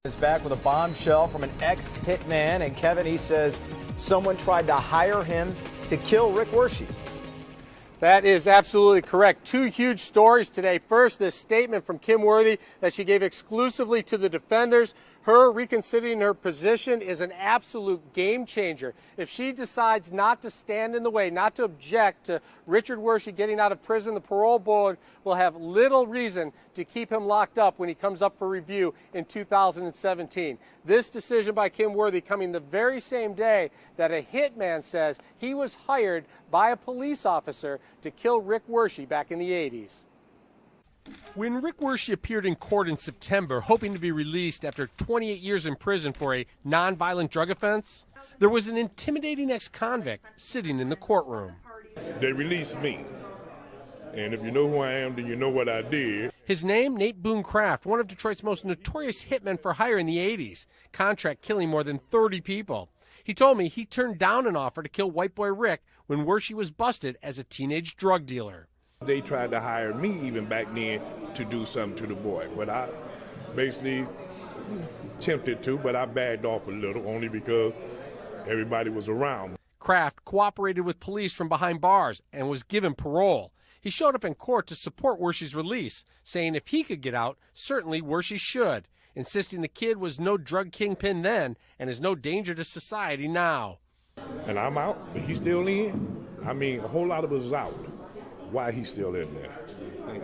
Is back with a bombshell from an ex-hitman, and Kevin, he says someone tried to hire him to kill Rick Wershey. That is absolutely correct. Two huge stories today. First, this statement from Kim Worthy that she gave exclusively to the defenders. Her reconsidering her position is an absolute game changer. If she decides not to stand in the way, not to object to Richard Wershey getting out of prison, the parole board will have little reason to keep him locked up when he comes up for review in 2017. This decision by Kim Worthy coming the very same day that a hitman says he was hired by a police officer to kill Rick Wershey back in the 80s. When Rick Wershey appeared in court in September, hoping to be released after 28 years in prison for a nonviolent drug offense, there was an intimidating ex-convict sitting in the courtroom. They released me. And if you know who I am, then you know what I did. His name, Nate Boone, one of Detroit's most notorious hitmen for hire in the 80s, contract killing more than 30 people. He told me he turned down an offer to kill WhiteBoy Rick when Wershey was busted as a teenage drug dealer. They tried to hire me even back then to do something to the boy, but I basically tempted to, but I backed off a little only because everybody was around. Kraft cooperated with police from behind bars and was given parole. He showed up in court to support Wershey's release, saying if he could get out, certainly Wershey should, insisting the kid was no drug kingpin then and is no danger to society now. And I'm out, but he's still in. I mean, a whole lot of us is out. Why he's still in there?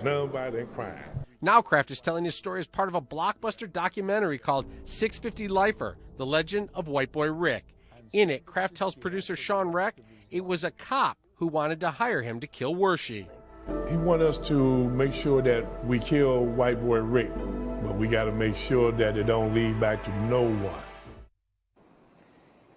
Nonviolent crime. Now Kraft is telling his story as part of a blockbuster documentary called 650 Lifer, The Legend of WhiteBoy Rick. In it, Kraft tells producer Sean Reck it was a cop who wanted to hire him to kill Wershey. He wanted us to make sure that we kill WhiteBoy Rick, but we got to make sure that it don't lead back to no one.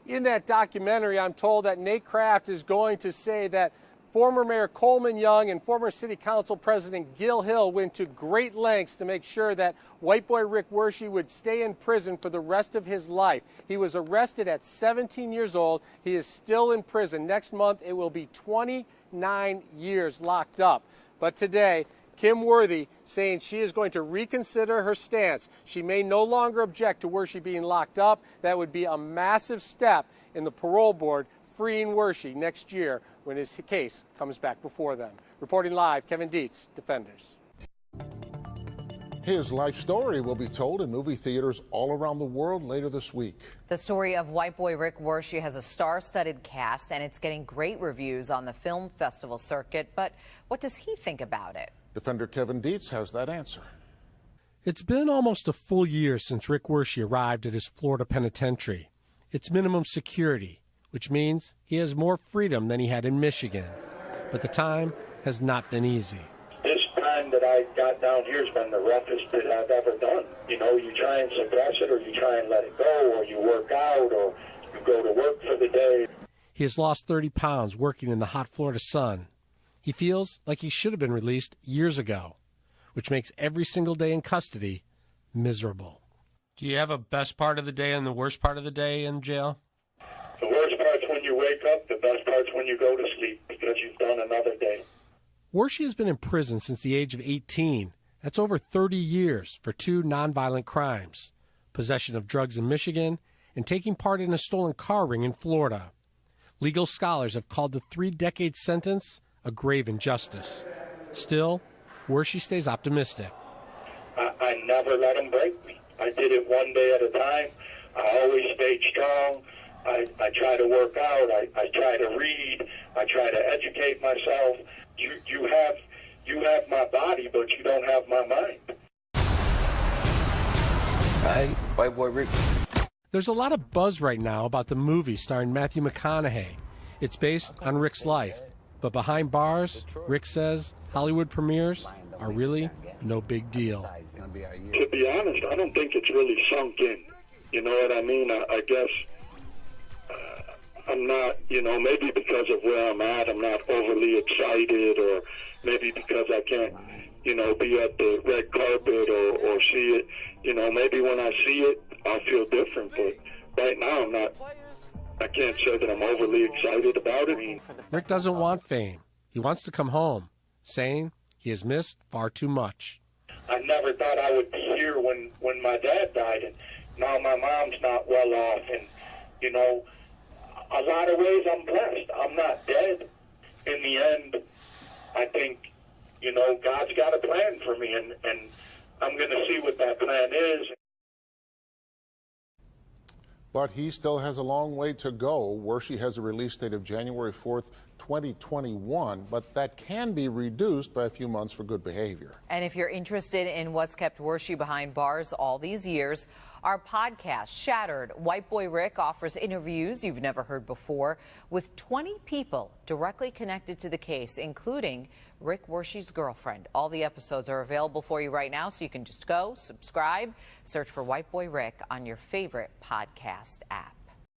In that documentary, I'm told that Nate Kraft is going to say that former Mayor Coleman Young and former City Council President Gil Hill went to great lengths to make sure that WhiteBoy Rick Wershey would stay in prison for the rest of his life. He was arrested at 17 years old. He is still in prison. Next month, it will be 29 years locked up. But today, Kim Worthy saying she is going to reconsider her stance. She may no longer object to Wershey being locked up. That would be a massive step in the parole board freeing Wershey next year when his case comes back before them. Reporting live, Kevin Dietz, Defenders. His life story will be told in movie theaters all around the world later this week. The story of WhiteBoy Rick Wershey has a star-studded cast, and it's getting great reviews on the film festival circuit. But what does he think about it? Defender Kevin Dietz has that answer. It's been almost a full year since Rick Wershey arrived at his Florida penitentiary. It's minimum security, which means he has more freedom than he had in Michigan. But the time has not been easy. This time that I got down here has been the roughest that I've ever done. You know, you try and suppress it, or you try and let it go, or you work out, or you go to work for the day. He has lost 30 pounds working in the hot Florida sun. He feels like he should have been released years ago, which makes every single day in custody miserable. Do you have a best part of the day and the worst part of the day in jail? The worst part's when you wake up. The best part's when you go to sleep because you've done another day. Wershey has been in prison since the age of 18. That's over 30 years for 2 nonviolent crimes, possession of drugs in Michigan and taking part in a stolen car ring in Florida. Legal scholars have called the 3-decade sentence a grave injustice. Still, Wershey stays optimistic. I never let him break me. I did it one day at a time. I always stayed strong. I try to work out. I try to read. I try to educate myself. You have my body, but you don't have my mind. Hi, WhiteBoy Rick. There's a lot of buzz right now about the movie starring Matthew McConaughey. It's based on Rick's life. But behind bars, Rick says Hollywood premieres are really no big deal. To be honest, I don't think it's really sunk in. You know what I mean? I guess I'm not, maybe because of where I'm at, I'm not overly excited, or maybe because I can't, be at the red carpet or see it. Maybe when I see it, I'll feel different. But right now, I can't say that I'm overly excited about it. Rick doesn't want fame. He wants to come home, saying he has missed far too much. I never thought I would be here when my dad died. And, now my mom's not well off, and, you know, a lot of ways I'm blessed. I'm not dead. In the end, I think, you know, God's got a plan for me, and I'm going to see what that plan is. But he still has a long way to go. Wershey has a release date of January 4th, 2021, but that can be reduced by a few months for good behavior. And if you're interested in what's kept Wershey behind bars all these years, our podcast, Shattered, WhiteBoy Rick offers interviews you've never heard before with 20 people directly connected to the case, including Rick Wershey's girlfriend. All the episodes are available for you right now, so you can just go, subscribe, search for WhiteBoy Rick on your favorite podcast app.